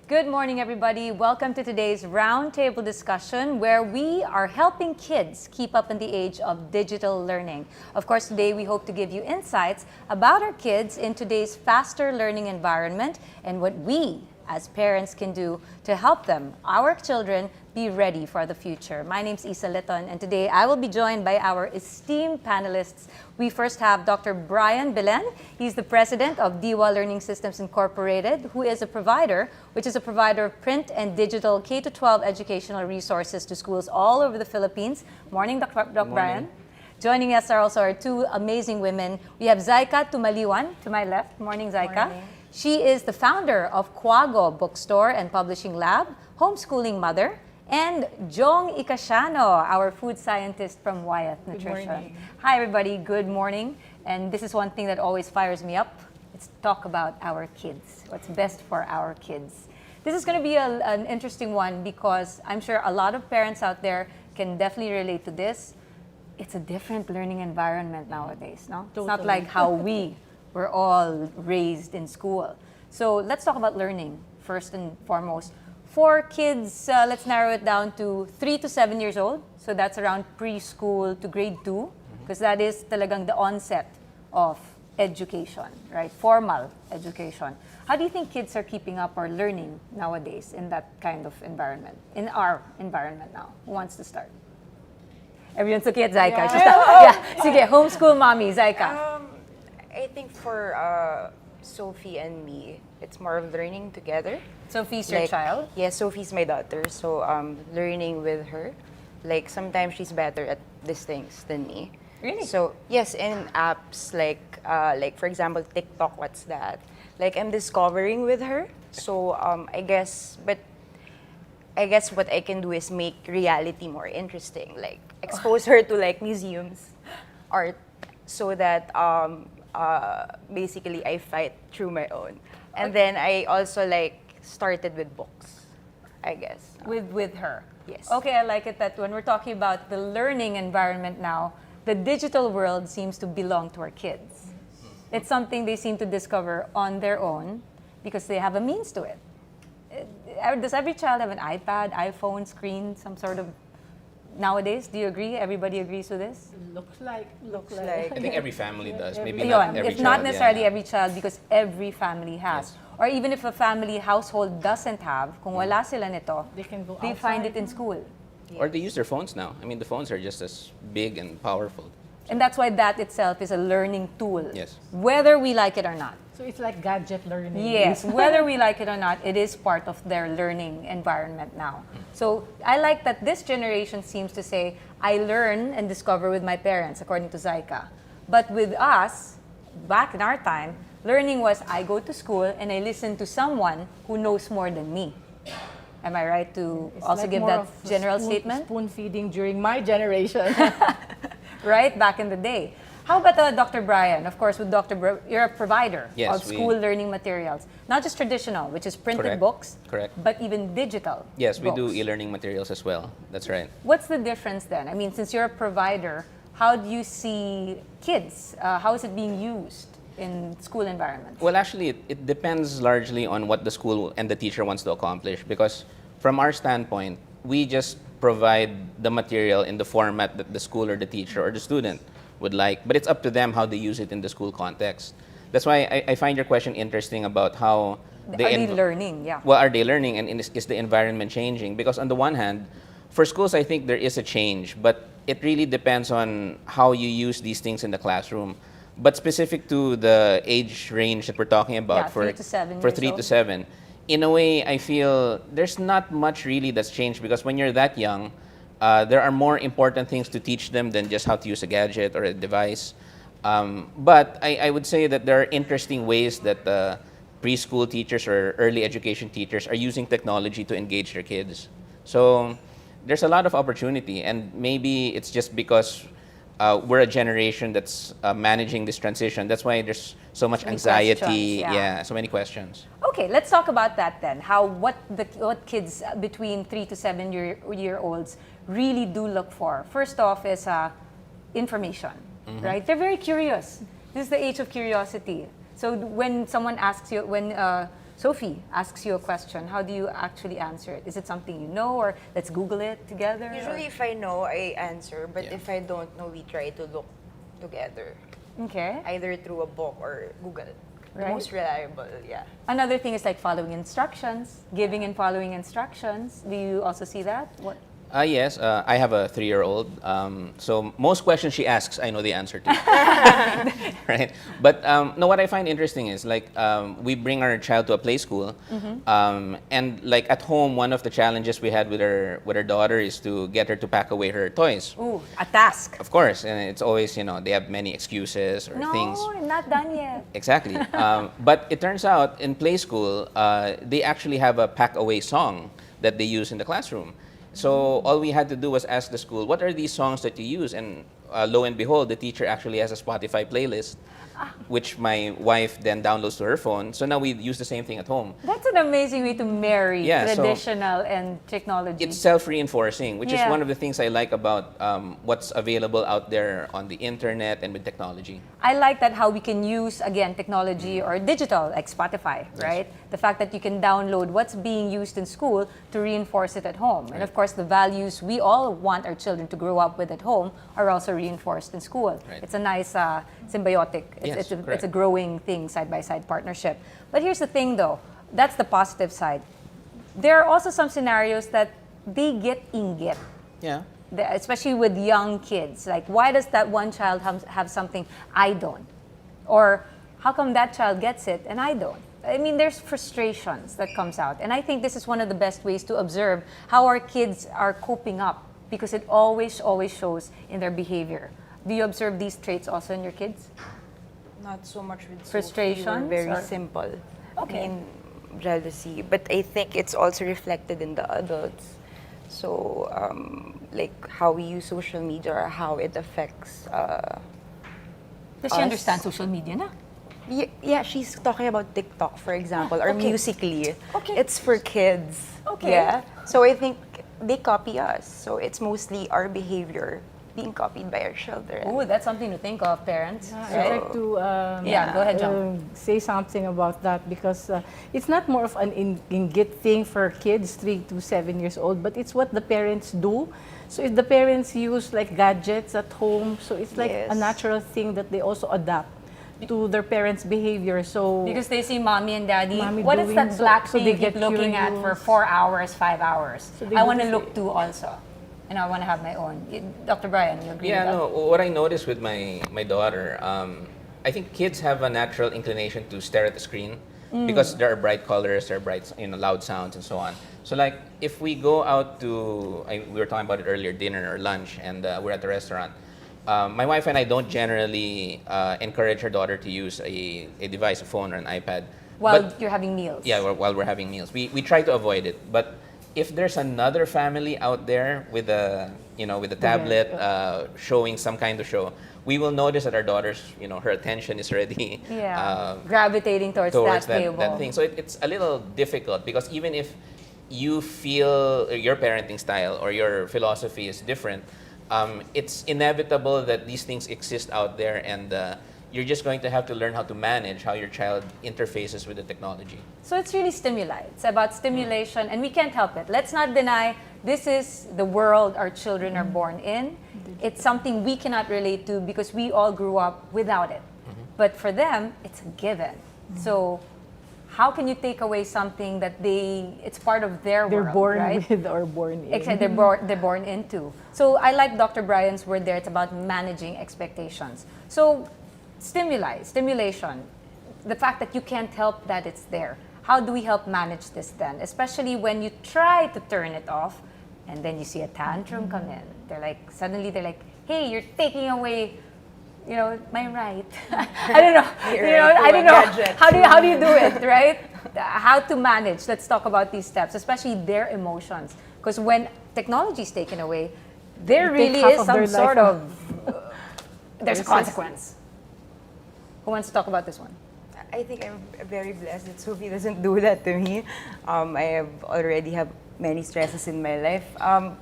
Good morning, everybody. Welcome to today's roundtable discussion where we are helping kids keep up in the age of digital learning. Of course, today we hope to give you insights about our kids in today's faster learning environment and what we as parents can do to help them, our children, be ready for the future. My name's Isa Liton, and today I will be joined by our esteemed panelists. We first have Dr. Brian Belen. He's the president of DIWA Learning Systems Incorporated, who is a provider, of print and digital K-12 educational resources to schools all over the Philippines. Morning, Dr. Brian. Joining us are also our two amazing women. We have Zaika Tumaliwan to my left. Morning, Zaika. Morning. She is the founder of Quago Bookstore and Publishing Lab, homeschooling mother, and Jong Ikashano, our food scientist from Wyeth Nutrition. morning. Hi, everybody. Good morning. And this is one thing that always fires me up. Let's talk about our kids. What's best for our kids? This is going to be an interesting one because I'm sure a lot of parents out there can definitely relate to this. It's a different learning environment nowadays, no? It's not Totally. like how we were all raised in school. So let's talk about learning first and foremost. For kids, let's narrow it down to 3 to 7 years old. So that's around preschool to grade 2, because that is talagang the onset of education, right? Formal education. How do you think kids are keeping up or learning nowadays in that kind of environment, in our environment now? Who wants to start? Everyone's looking at Zaika. Sige, homeschool mommy, Zaika. I think for Sophie and me, it's more of learning together. Sophie's your child? Yeah, Sophie's my daughter. So learning with her. Like sometimes she's better at these things than me. Really? So yes, in apps like for example TikTok, what's that? Like I'm discovering with her. So I guess what I can do is make reality more interesting. Like expose her to like museums, art, so that basically I fight through my own. And then I also like started with books, I guess. With her? Yes. Okay, I like it that when we're talking about the learning environment now, the digital world seems to belong to our kids. It's something they seem to discover on their own because they have a means to it. Does every child have an iPad, iPhone, screen, some sort of... Nowadays, do you agree? Everybody agrees with this? Looks like. I think every family does. Maybe Yun, not every if child. not necessarily yeah. every child, because every family has. Yes. Or even if a family household doesn't have, kung wala sila nito, They can go they find outside. it in school. Or they use their phones now. I mean, the phones are just as big and powerful. And that's why that itself is a learning tool. Yes. Whether we like it or not. So it's like gadget learning. Yes, whether we like it or not, it is part of their learning environment now. So I like that this generation seems to say, I learn and discover with my parents, according to Zaika. But with us, back in our time, learning was I go to school and I listen to someone who knows more than me. Am I right to It's also like give more that of a general statement? Spoon feeding during my generation. Right, back in the day. How about Dr. Brian? Of course, with you're a provider Yes, of school learning materials. Not just traditional, which is printed Correct. books, Correct. but even digital Yes, we do books. e-learning materials as well. That's right. What's the difference then? I mean, since you're a provider, how do you see kids? How is it being used in school environments? Well, actually, it depends largely on what the school and the teacher wants to accomplish. Because from our standpoint, we just provide the material in the format that the school or the teacher or the student would like. But it's up to them how they use it in the school context. That's why I find your question interesting about how Are they learning? Yeah. Well, are they learning, and is the environment changing? Because on the one hand, for schools, I think there is a change, but it really depends on how you use these things in the classroom. But specific to the age range that we're talking about, Yeah, 3 to 7 for years 3 old. to 7, in a way, I feel there's not much really that's changed, because when you're that young, there are more important things to teach them than just how to use a gadget or a device. But I would say that there are interesting ways that preschool teachers or early education teachers are using technology to engage their kids. So there's a lot of opportunity, and maybe it's just because we're a generation that's managing this transition. That's why there's so much Many anxiety. questions, yeah. So many questions. Okay, let's talk about that then. What kids between 3 to 7 year olds really do look for. First off is information, right? They're very curious. This is the age of curiosity. So when someone asks you, when Sophie asks you a question, how do you actually answer it? Is it something you know, or let's Google it together? Usually, if I know, I answer. But Yeah. if I don't know, we try to look together, Okay. either through a book or Google. The Right. most reliable, yeah. Another thing is like following instructions, giving and following instructions. Do you also see that? What? Yes, I have a 3-year-old. So most questions she asks, I know the answer to. Right? But no, what I find interesting is like we bring our child to a play school, and like at home, one of the challenges we had with our daughter is to get her to pack away her toys. Ooh, a task. Of course, and it's always, they have many excuses or No, things. I'm not done yet. Exactly. But it turns out in play school, they actually have a pack away song that they use in the classroom. So all we had to do was ask the school, what are these songs that you use? And lo and behold, the teacher actually has a Spotify playlist, which my wife then downloads to her phone. So now we use the same thing at home. That's an amazing way to marry Yeah, so traditional and technology. It's self-reinforcing, which is Yeah. one of the things I like about what's available out there on the internet and with technology. I like that how we can use, again, technology or digital, like Spotify, right? The fact that you can download what's being used in school to reinforce it at home. And of course, the values we all want our children to grow up with at home are also reinforced in school. Right. It's a nice symbiotic, Yes, it's a correct. growing thing, side-by-side partnership. But here's the thing though, that's the positive side. There are also some scenarios that they get inggit. Yeah. Especially with young kids. Like, why does that one child have something I don't? Or how come that child gets it and I don't? I mean, there's frustrations that comes out. And I think this is one of the best ways to observe how our kids are coping up, because it always shows in their behavior. Do you observe these traits also in your kids? Not so much with Frustrations, Sophie. We're very or- simple. Okay. I mean, jealousy. But I think it's also reflected in the adults. So, like how we use social media or how it affects. Does she Us. understand social media na? Yeah, she's talking about TikTok, for example, or Okay. Musical.ly. Okay. It's for kids. Okay. Yeah. So I think they copy us. So it's mostly our behavior being copied by our children. Oh, that's something to think of, parents. I'd like to Yeah, go ahead, John. say something about that, because it's not more of an inggit thing for kids 3 to 7 years old, but it's what the parents do. So if the parents use like gadgets at home, so it's like a Yes. natural thing that they also adapt to their parents' behavior. So Because they see mommy and daddy. Mommy What is doing that black so thing they you keep get looking at for curious. 4 hours, 5 hours? So they I do want to the look same. too also. And I want to have my own. Dr. Brian, you agree Yeah, with that? no. What I noticed with my daughter, I think kids have a natural inclination to stare at the screen because there are bright colors, there are bright, loud sounds, and so on. So like, if we go out to, we were talking about it earlier, dinner or lunch, and we're at the restaurant. My wife and I don't generally encourage her daughter to use a device, a phone or an iPad. While But- you're having meals. yeah, while we're having meals. We try to avoid it. But if there's another family out there with a tablet showing some kind of show, we will notice that our daughter's, her attention is already Gravitating towards that table. that thing. So it's a little difficult because even if you feel your parenting style or your philosophy is different, it's inevitable that these things exist out there, and you're just going to have to learn how to manage how your child interfaces with the technology. So it's really stimuli. It's about stimulation, and we can't help it. Let's not deny this is the world our children are born in. It's something we cannot relate to because we all grew up without it. But for them, it's a given. So how can you take away something that it's part of their they're world, born right? with or born in. Except they're born into. So I like Dr. Brian's word there. It's about managing expectations. So stimulation, the fact that you can't help that it's there. How do we help manage this then? Especially when you try to turn it off and then you see a tantrum come in. Suddenly they're like, hey, you're taking away, my right. I don't know. I don't know. How do you do it, right? How to manage. Let's talk about these steps, especially their emotions. Because when technology is taken away, there You take really half is of some their sort life. of, there's a consequence. Who wants to talk about this one? I think I'm very blessed that Sophie doesn't do that to me. I already have many stresses in my life.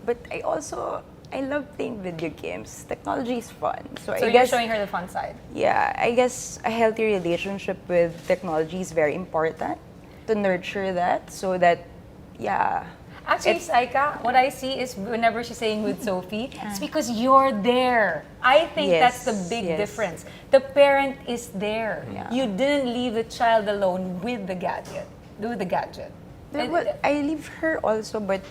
But I love playing video games. Technology is fun. So So I you're guess, showing her the fun side. yeah, I guess a healthy relationship with technology is very important. to nurture that so that, yeah. Actually, It's- Saika, what I see is whenever she's saying with Sophie, it's because you're there. I think that's the Yes, big yes. difference. The parent is there. Yeah. You didn't leave the child alone with the gadget. With the gadget. And- Well, I leave her also, but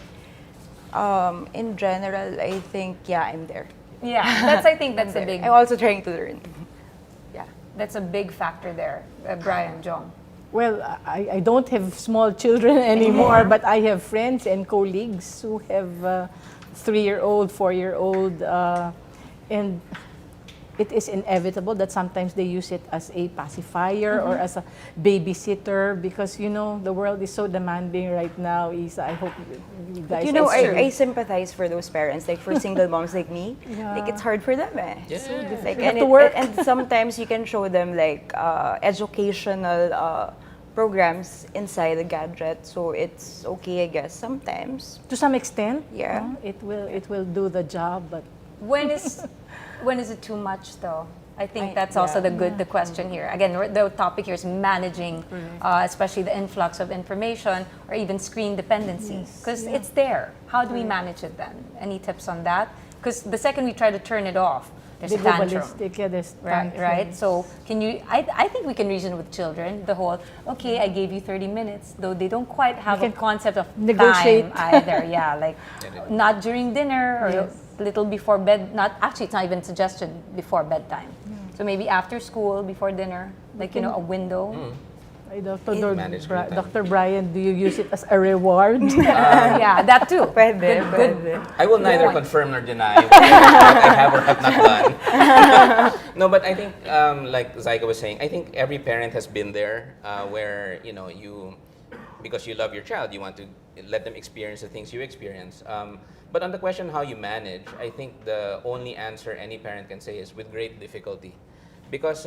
in general, I think, yeah, I'm there. yeah, I think that's a I'm there. big I'm also trying to learn. Yeah. that's a big factor there, Brian, Jong. Well, I don't have small children anymore, but I have friends and colleagues who have 3-year-old, 4-year-old, and it is inevitable that sometimes they use it as a pacifier or as a babysitter because, you know, the world is so demanding right now, Isa. I hope you guys... You know, It's true. I sympathize for those parents, like for single moms like me. Yeah. Like, it's hard for them, eh. Yeah. So Like, They have and, to work. and sometimes you can show them, like, educational programs inside the gadget, so it's okay, I guess, sometimes. To some extent, Yeah. it will do the job, but When is it too much though? I think that's yeah. also the question here. Again, the topic here is managing, especially the influx of information or even screen dependency, because it's there. How do we manage it then? Any tips on that? Because the second we try to turn it off, there's they a go tantrum. ballistic. Yeah, there's Right, right. tantrums. So can you? I think we can reason with children. The whole, okay, I gave you 30 minutes, though they don't quite have a can concept of negotiate. time either. Yeah, like not during dinner or Yes. little before bed. Not actually, it's not even suggested before bedtime. So maybe after school, before dinner, like a window. Ay, Dr. Manage screen time. Dr. Brian, do you use it as a reward? Yeah, that too. Pwede, Good. pwede. I will neither point. confirm nor deny what I have or have not done. No, but I think, like Zyka was saying, I think every parent has been there where, you, because you love your child, you want to let them experience the things you experience. But on the question how you manage, I think the only answer any parent can say is with great difficulty. Because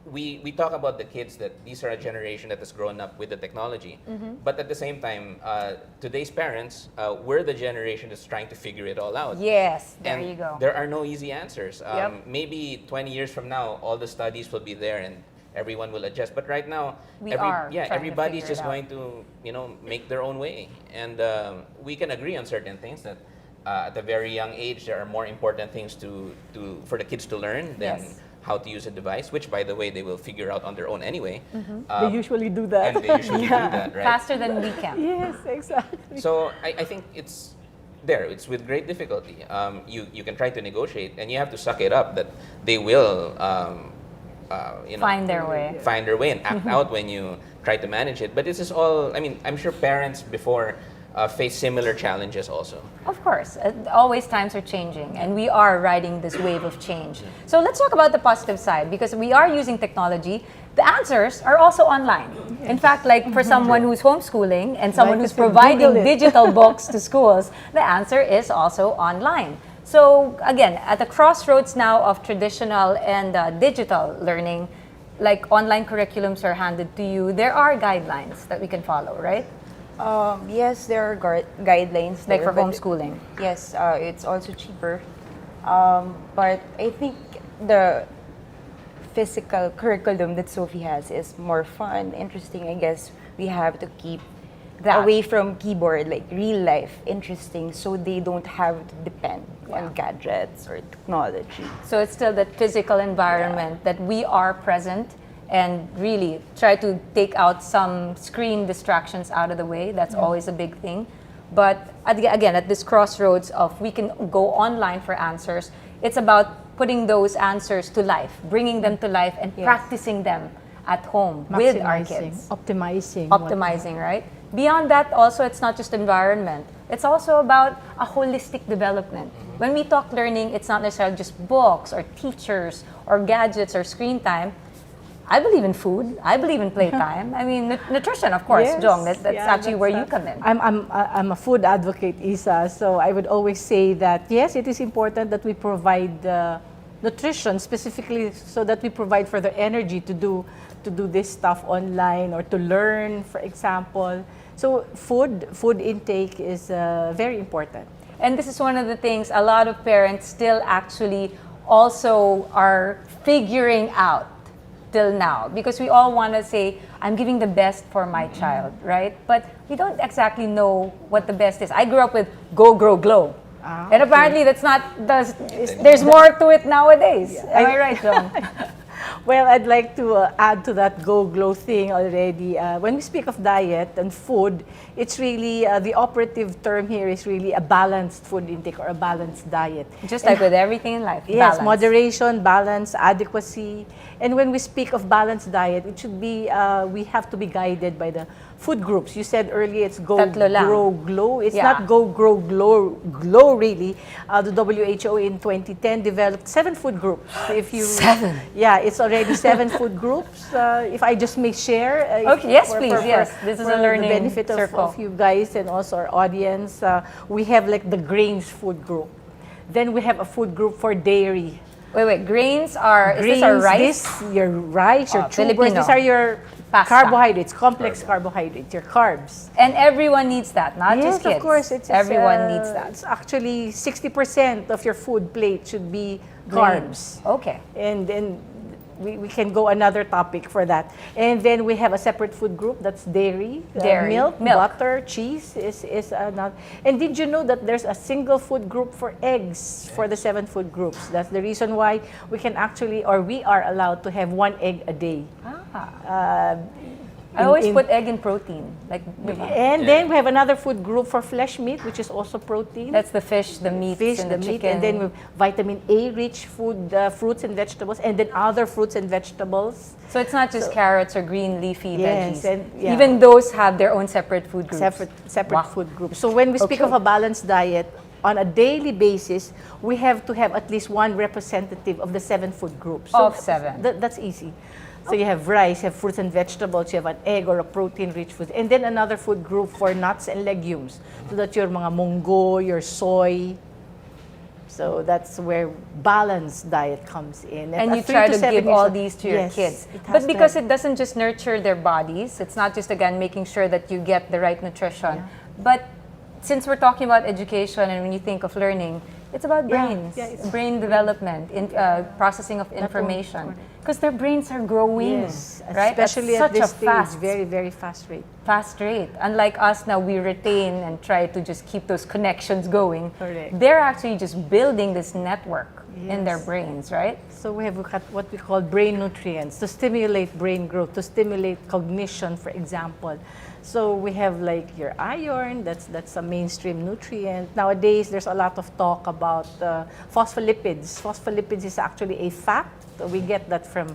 we talk about the kids that these are a generation that has grown up with the technology. But at the same time, today's parents, we're the generation that's trying to figure it all out. Yes, there And you go. there are no easy answers. Yep. Maybe 20 years from now, all the studies will be there and everyone will adjust. But right now, We are trying to everybody's figure it just out. going to, make their own way. And we can agree on certain things that at a very young age, there are more important things for the kids to learn than Yes. how to use a device, which, by the way, they will figure out on their own anyway. They usually do that. And they usually do that, right? Faster than we can. Yes, exactly. So I think it's there. It's with great difficulty. You can try to negotiate, and you have to suck it up that they will, Find their way. find their way and act out when you try to manage it. But this is all. I mean, I'm sure parents before face similar challenges also. Of course, always times are changing, and we are riding this wave of change. So let's talk about the positive side, because we are using technology. The answers are also online. In fact, like for someone who's homeschooling and someone Like I who's said, providing Google it. digital books to schools, the answer is also online. So again, at the crossroads now of traditional and digital learning, like online curriculums are handed to you, there are guidelines that we can follow, right? Yes, there are guidelines Like for there, but homeschooling. Yes, it's also cheaper. But I think the physical curriculum that Sophie has is more fun, interesting. I guess we have to keep That. away from keyboard, like real life, interesting, so they don't have to depend on gadgets or technology. So it's still that physical environment that we are present and really try to take out some screen distractions out of the way. That's always a big thing. But again, at this crossroads of we can go online for answers, it's about putting those answers to life, bringing them to life and Yes. practicing them at home with our kids. Optimizing, Right? Beyond that, also, it's not just environment. It's also about a holistic development. When we talk learning, it's not necessarily just books or teachers or gadgets or screen time. I believe in food. I believe in playtime. I mean, nutrition, of course, Yes. Jong. That's Yeah, actually where you that's come in. I'm a food advocate, Isa, so I would always say that yes, it is important that we provide nutrition specifically so that we provide for the energy to do this stuff online or to learn, for example. So food intake is very important. And this is one of the things a lot of parents still actually also are figuring out till now? Because we all want to say, I'm giving the best for my child, right? But we don't exactly know what the best is. I grew up with go, grow, glow. And apparently that's not, there's more to it nowadays. Am I right, John? Well, I'd like to add to that go glow thing already. When we speak of diet and food, it's really, the operative term here is really a balanced food intake or a balanced diet. Just like with everything in life, Yes, balance. moderation, balance, adequacy. And when we speak of balanced diet, it should be, we have to be guided by the food groups. You said earlier it's go, Tatlo lang. grow, glow. It's Yeah. not go, grow, glow really. The WHO in 2010 developed 7 food groups. If you 7? Yeah, it's already 7 food groups. If I just may share. Okay, yes, please, yes. This is for a learning the benefit circle. of you guys and also our audience. We have like the grains food group. Then we have a food group for dairy. Wait, grains are, is Grains, this our rice? this, your rice, your tubers, Filipino. these are your Pasta. carbohydrates, complex carbohydrates, your carbs. And everyone needs that, not just kids. Of course. Everyone needs that. It's actually 60% of your food plate should be carbs. Okay. And then we can go another topic for that. And then we have a separate food group, that's dairy, milk, butter, cheese is not. And did you know that there's a single food group for eggs for the 7 food groups? That's the reason why we can actually, or we are allowed to have 1 egg a day. I always put egg in protein. Like, And then we have another food group for flesh meat, which is also protein. that's the fish, the meat, and the meat, chicken. and then we have vitamin A rich food, fruits and vegetables, and then other fruits and vegetables. So it's not just carrots or green leafy Yes, veggies. and, yeah. Even those have their own separate food groups. Separate Wow. food groups. So when we speak of a balanced diet, on a daily basis, we have to have at least 1 representative of the 7 food groups. So Of 7. That's easy. So you have rice, you have fruits and vegetables, you have an egg or a protein-rich food, and then another food group for nuts and legumes. So that's your mga munggo, your soy. So that's where balanced diet comes in. And At you 3 try to 7 give years all old- these to your Yes, kids. it has But to because have- it doesn't just nurture their bodies, it's not just, again, making sure that you get the right nutrition. But since we're talking about education and when you think of learning, it's about Yeah, brains, yeah, it's brain development, processing of information. Because their brains are growing, Yes, right? especially at at such this a stage, fast, very, very fast rate. fast rate. Unlike us now, we retain and try to just keep those connections going. Correct. They're actually just building this network in their Yes. brains, right? So we have what we call brain nutrients to stimulate brain growth, to stimulate cognition, for example. So we have like your iron, that's a mainstream nutrient. Nowadays, there's a lot of talk about phospholipids. Phospholipids is actually a fat. We get that from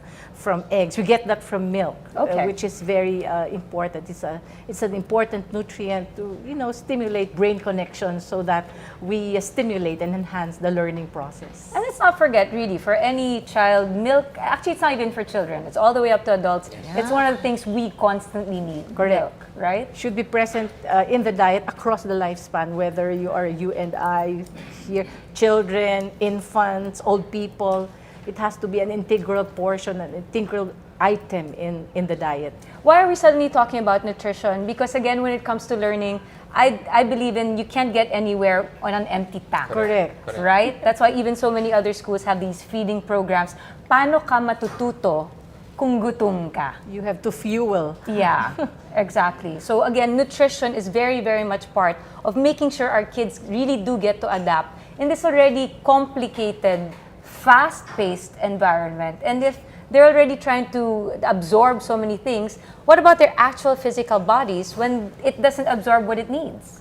eggs. We get that from milk, which is very important. It's an important nutrient to stimulate brain connections so that we stimulate and enhance the learning process. And let's not forget, really, for any child, milk, actually it's not even for children, it's all the way up to adults. Yeah. It's one of the things we constantly need, milk, right? Should be present in the diet across the lifespan, whether you and I, here, children, infants, old people. It has to be an integral portion, an integral item in the diet. Why are we suddenly talking about nutrition? Because again, when it comes to learning, I believe in you can't get anywhere on an empty tank. Correct. Right? That's why even so many other schools have these feeding programs. Paano ka matututo kung gutom ka? You have to fuel. Yeah, exactly. So again, nutrition is very, very much part of making sure our kids really do get to adapt in this already complicated, fast-paced environment. And if they're already trying to absorb so many things, what about their actual physical bodies when it doesn't absorb what it needs,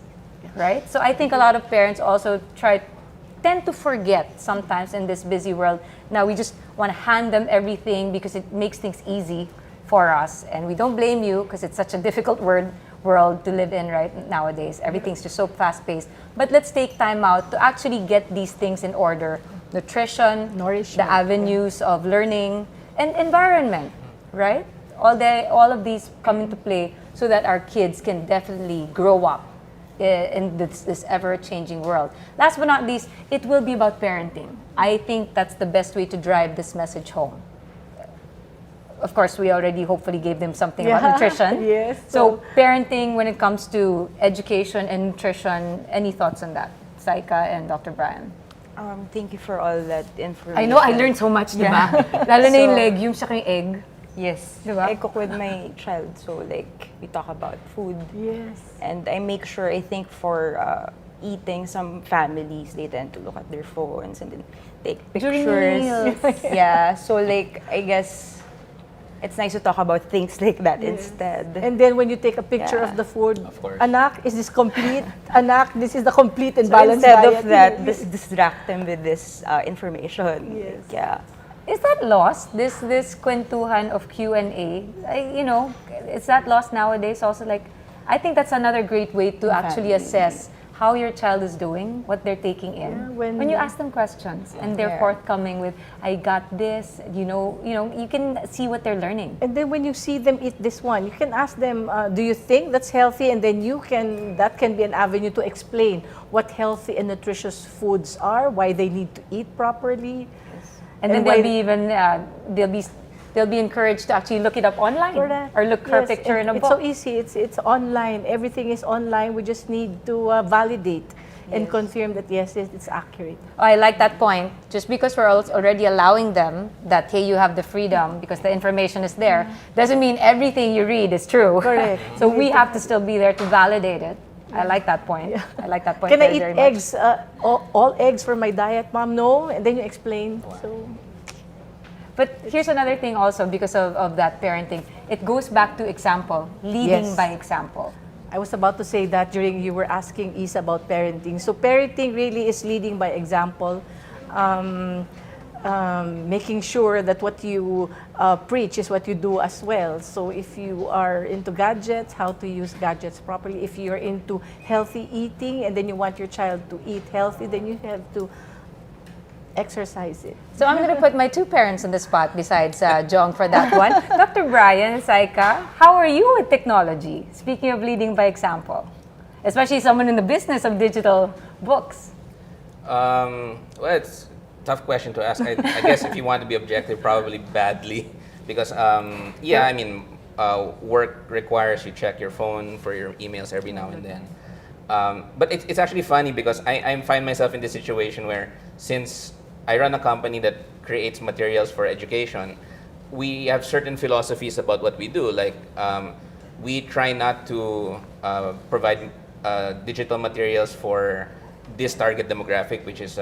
right? So I think a lot of parents also tend to forget sometimes in this busy world. Now we just want to hand them everything because it makes things easy for us. And we don't blame you because it's such a difficult world to live in right nowadays. Everything's just so fast-paced. But let's take time out to actually get these things in order. Nutrition, nourishment, the avenues of learning, and environment, right? All of these come into play so that our kids can definitely grow up in this ever-changing world. Last but not least, it will be about parenting. I think that's the best way to drive this message home. Of course, we already hopefully gave them something about nutrition. Yes. So parenting when it comes to education and nutrition, any thoughts on that? Saika and Dr. Brian. Thank you for all that information. I know, I learned so much, di ba? Lalo na yung legumes, saka yung egg. Yes. Diba? I cook with my child, so like we talk about food. Yes. And I make sure, I think for eating, some families, they tend to look at their phones and then take During pictures. meals. Yeah, so like, I guess it's nice to talk about things like that instead. And then when you take a picture Yeah. of the food, Of course. anak, is this complete? Anak, this is the complete and so balanced instead diet. of that, distract them with this information. Yes. Like, yeah. Is that lost? This kwentuhan of Q&A, you know, is that lost nowadays? Also, like, I think that's another great way to actually assess how your child is doing, what they're taking in. Yeah, when you ask them questions and they're Yeah. forthcoming with, I got this, you can see what they're learning. And then when you see them eat this one, you can ask them, do you think that's healthy? And then that can be an avenue to explain what healthy and nutritious foods are, why they need to eat properly. And then why- they'll be encouraged to actually look it up online Correct. or look her Yes, picture in a it's book. so easy. It's online. Everything is online. We just need to validate and confirm that yes, it's accurate. Oh, I like that point. Just because we're already allowing them that, hey, you have the freedom because the information is there, doesn't mean everything you read is true. Correct. So we have to still be there to validate it. I like that point. I like that point. Can I very, eat very much. eggs? All eggs for my diet, Mom? No. And then you explain. So But here's another thing also because of that parenting. It goes back to example, leading Yes. by example. I was about to say that during you were asking Isa about parenting. So parenting really is leading by example, making sure that what you preach is what you do as well. So if you are into gadgets, how to use gadgets properly. If you're into healthy eating and then you want your child to eat healthy, then you have to exercise it. So I'm going to put my two parents on the spot besides Jong for that one. Dr. Brian, Saika, how are you with technology? Speaking of leading by example, especially someone in the business of digital books. Well, it's a tough question to ask. I guess if you want to be objective, probably badly. Because, I mean, work requires you check your phone for your emails every now and then. But it's actually funny because I find myself in this situation where since I run a company that creates materials for education, we have certain philosophies about what we do. Like, we try not to provide digital materials for this target demographic, which is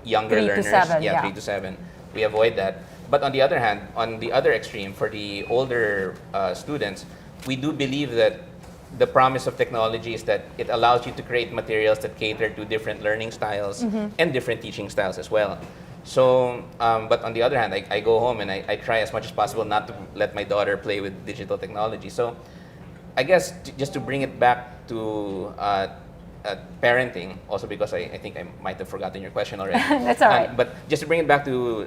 younger 3 to learners. 7, yeah, yeah. 3 to 7. We avoid that. But on the other hand, on the other extreme, for the older students, we do believe that the promise of technology is that it allows you to create materials that cater to different learning styles and different teaching styles as well. So, but on the other hand, I go home and I try as much as possible not to let my daughter play with digital technology. So, I guess just to bring it back to parenting, also because I think I might have forgotten your question already. That's all right. But just to bring it back to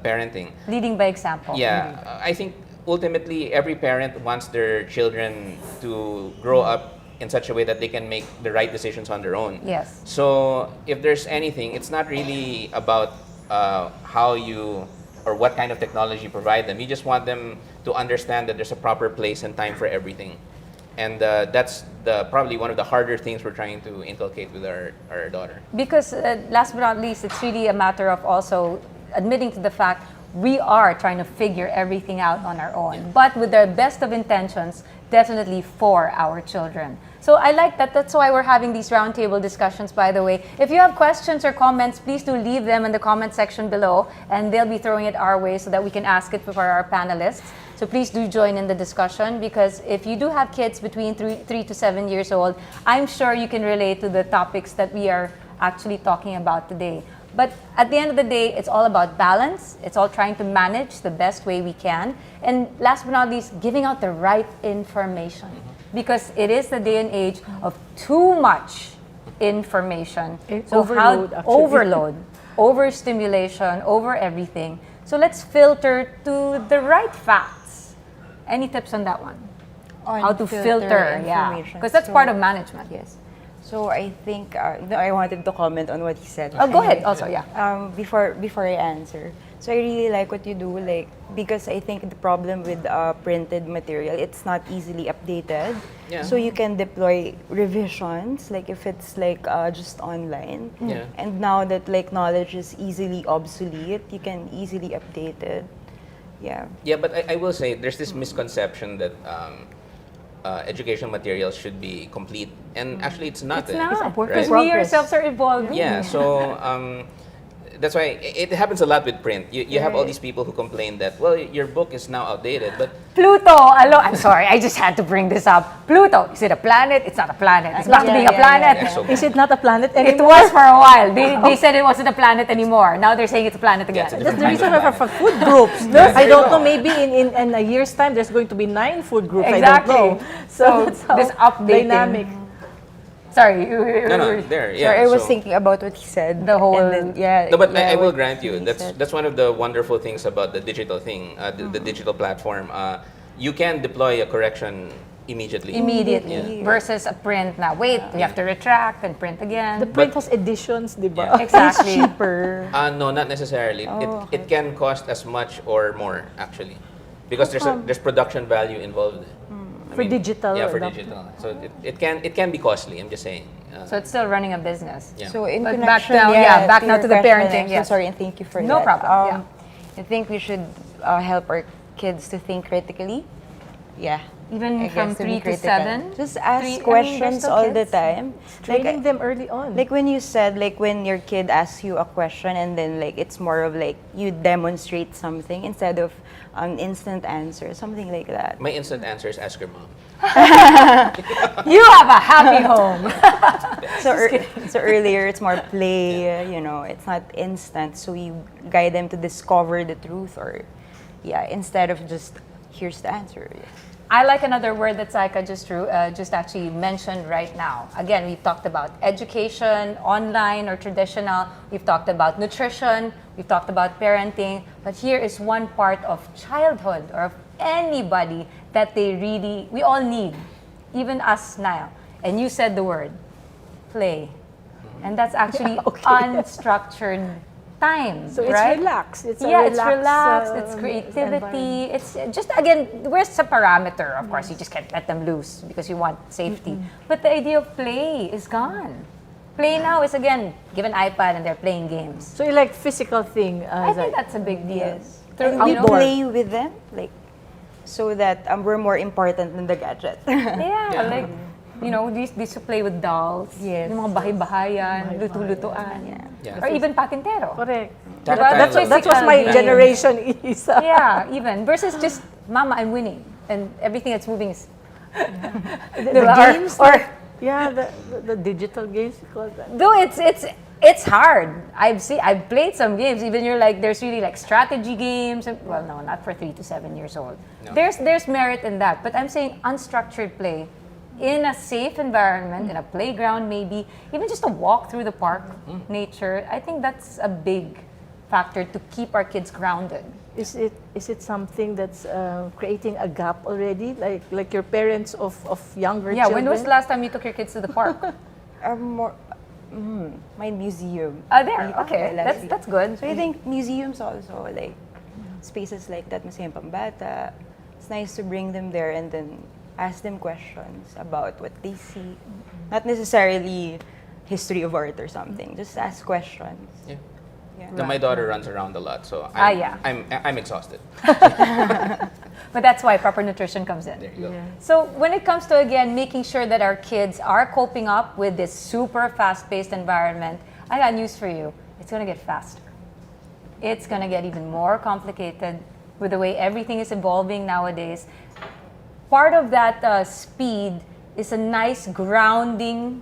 parenting, Leading by example. yeah, I think ultimately every parent wants their children to grow up in such a way that they can make the right decisions on their own. Yes. So if there's anything, it's not really about how you or what kind of technology you provide them. You just want them to understand that there's a proper place and time for everything. And that's probably one of the harder things we're trying to inculcate with our daughter. Because last but not least, it's really a matter of also admitting to the fact we are trying to figure everything out on our own, but with the best of intentions, definitely for our children. So I like that. That's why we're having these roundtable discussions, by the way. If you have questions or comments, please do leave them in the comment section below, and they'll be throwing it our way so that we can ask it for our panelists. So please do join in the discussion, because if you do have kids between 3 to 7 years old, I'm sure you can relate to the topics that we are actually talking about today. But at the end of the day, it's all about balance. It's all trying to manage the best way we can. And last but not least, giving out the right information. Because it is the day and age of too much information. Overload, actually. Overload, overstimulation, over everything. So let's filter to the right facts. Any tips on that one? On How to filter, yeah. information. Because that's So- part of management. Yes. So I think I wanted to comment on what he said. Oh, go ahead. Also, yeah. Before I answer, so I really like what you do, like, because I think the problem with printed material, it's not easily updated. Yeah. So you can deploy revisions, like if it's like just online. Yeah. And now that like knowledge is easily obsolete, you can easily update it. Yeah. Yeah, but I will say there's this misconception that educational materials should be complete, and actually it's not. It's not. work in Because we progress. ourselves are evolving. Yeah, so that's why it happens a lot with print. You have all these people who complain that, well, your book is now outdated, but Pluto, I'm sorry, I just had to bring this up. Pluto, is it a planet? It's not a planet. It's back to being a planet. yeah, so Is it not a planet It anymore? was for a while. They said it wasn't a planet anymore. Now they're saying it's a planet Yeah, again. it's a That's different the reason kind why of for planet. food groups. Yeah. I don't know, maybe in a year's time, there's going to be 9 food groups. Exactly. I don't know. So that's how this updating. dynamic. Sorry. no, there, yeah. Sorry, I was so- thinking about what he said. The whole- And then, yeah. No, but yeah, I will what grant you he that's said. that's one of the wonderful things about the digital thing, the digital platform. You can deploy a correction immediately. Immediately. Yeah. Versus a print now. Wait, you have to retract and print again. The print has editions, di ba? Yeah. Exactly. It's cheaper. No, not necessarily. It can cost as much or more actually, because there's production value involved. I For digital, Yeah, for not- digital. So it can be costly. I'm just saying. So it's still running a business. Yeah. So in But back connection, now- yeah, back now your to the question, parenting, I'm yes. so sorry and thank you for No that. problem, I think we should help our kids to think critically. Yeah. Even I from guess to be 3 to critical. 7? Just ask They're questions still all the kids. time. Training them early on. Like when you said, like when your kid asks you a question and then like it's more of like you demonstrate something instead of an instant answer, something like that. My instant answer is ask your mom. You have a happy home. So earlier it's more play, you know, it's not instant. So you guide them to discover the truth or instead of just here's the answer. Yeah. I like another word that Saika just actually mentioned right now. Again, we've talked about education, online or traditional. We've talked about nutrition. We've talked about parenting. But here is one part of childhood or of anybody that we all need, even us now. And you said the word, play. And that's actually unstructured time, So it's right? relaxed. It's a It's relaxed, relaxed, it's creativity, environment. it's just, again, where's the parameter? Of course, you just can't let them loose because you want safety. But the idea of play is gone. Play now is, again, give an iPad and they're playing games. So you like physical thing. I think that's a big deal. Yes. Through And we outdoor. play with them, like, so that we're more important than the gadget. Yeah, like, you know, these to play with dolls. Yes. Yung mga bahay-bahayan, luto-lutuan. Yeah. Or even patintero. correct. Diba? That's That's That was my physical generation is. Yeah, even. Versus just, mama, I'm winning. And everything that's moving is... The Diba? games, Or, yeah, the digital games, you call that. though it's hard. I've played some games. Even there's really like strategy games. Well, no, not for 3 to 7 years old. No. There's merit in that. But I'm saying unstructured play in a safe environment, in a playground maybe, even just a walk through the park, nature. I think that's a big factor to keep our kids grounded. Is it something that's creating a gap already? Like your parents of younger Yeah, children? when was the last time you took your kids to the park? My museum. There. Okay, last week. that's good. So I think museums also, like, spaces like that, Masayang Pambata, it's nice to bring them there and then ask them questions about what they see. Not necessarily history of art or something, just ask questions. Yeah. Yeah. So my daughter runs around a lot, so yeah. I'm exhausted. But that's why proper nutrition comes in. There you go. So when it comes to, again, making sure that our kids are coping up with this super fast-paced environment, I got news for you. It's going to get faster. It's going to get even more complicated with the way everything is evolving nowadays. Part of that speed is a nice grounding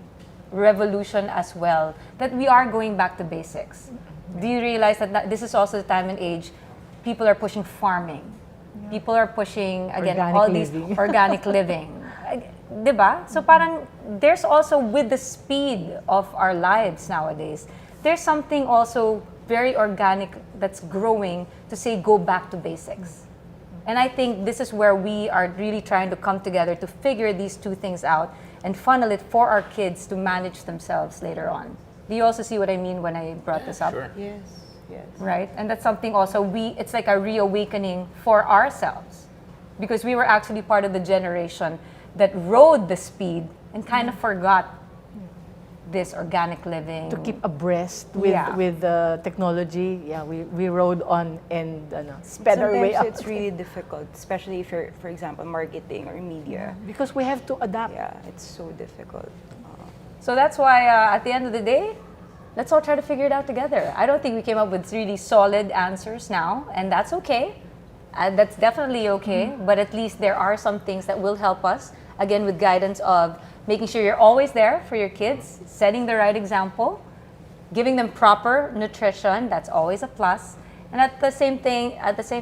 revolution as well, that we are going back to basics. Do you realize that this is also the time and age people are pushing farming? People are pushing, again, Organic all these living. organic living. Diba? So parang there's also, with the speed of our lives nowadays, there's something also very organic that's growing to say go back to basics. And I think this is where we are really trying to come together to figure these two things out and funnel it for our kids to manage themselves later on. Do you also see what I mean when I brought this up? Sure. Yes, yes. Right? And that's something also it's like a reawakening for ourselves. Because we were actually part of the generation that rode the speed and kind of forgot this organic living. To keep abreast with Yeah. with technology, yeah, we rode on and sped our way Sometimes up. it's really difficult, especially if you're, for example, marketing or media. Because we have to adapt. Yeah, it's so difficult. So that's why at the end of the day, let's all try to figure it out together. I don't think we came up with really solid answers now, and that's okay. That's definitely okay, but at least there are some things that will help us, again, with guidance of making sure you're always there for your kids, setting the right example, giving them proper nutrition, that's always a plus, and at the same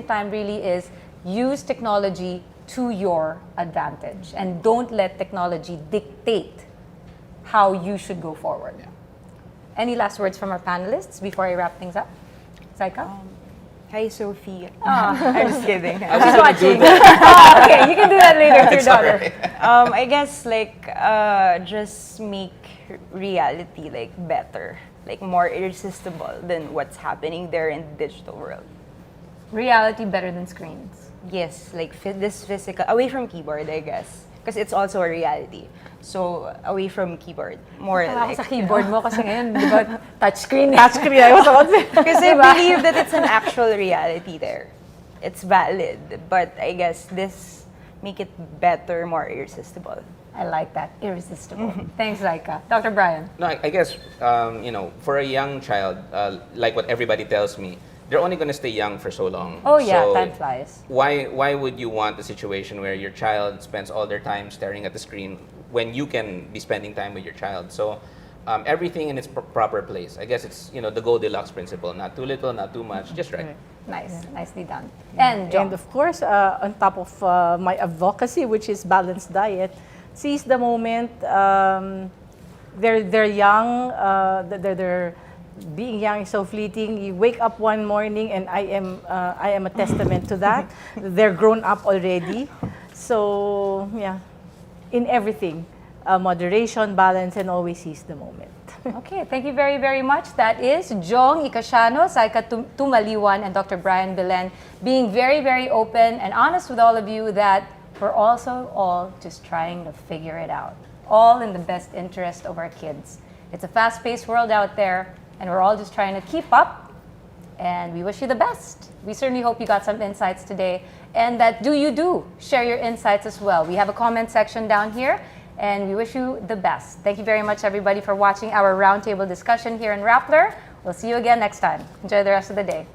time really is use technology to your advantage, and don't let technology dictate how you should go forward. Any last words from our panelists before I wrap things up? Zaika? Hi, Sophie. I'm just kidding. She's watching. Oh, okay, you can do that later with your daughter. I guess just make reality better, more irresistible than what's happening there in the digital world. Reality better than screens. Yes, this physical, away from keyboard, I guess. Because it's also a reality. So, away from keyboard. More Kala ko sa keyboard mo kasi ngayon, di ba, touchscreen. Touchscreen, I was about to say. Because I believe that it's an actual reality there. It's valid. But I guess this make it better, more irresistible. I like that. Irresistible. Thanks, Zaika. Dr. Brian. No, I guess, for a young child, like what everybody tells me, they're only going to stay young for so long. Oh yeah, So time flies. why would you want a situation where your child spends all their time staring at the screen when you can be spending time with your child? So everything in its proper place. I guess it's the Goldilocks principle: not too little, not too much, just right. Nice. Nicely done. And John. And of course, on top of my advocacy, which is balanced diet, seize the moment. They're young. They're being young is so fleeting. You wake up one morning, and I am a testament to that. They're grown up already. So yeah, in everything, moderation, balance, and always seize the moment. Okay, thank you very, very much. That is Jong Ikasiano, Zaika Tumaliwan, and Dr. Brian Belen being very, very open and honest with all of you that we're also all just trying to figure it out, all in the best interest of our kids. It's a fast-paced world out there, and we're all just trying to keep up, and we wish you the best. We certainly hope you got some insights today, and that do share your insights as well. We have a comment section down here, and we wish you the best. Thank you very much, everybody, for watching our roundtable discussion here in Rappler. We'll see you again next time. Enjoy the rest of the day.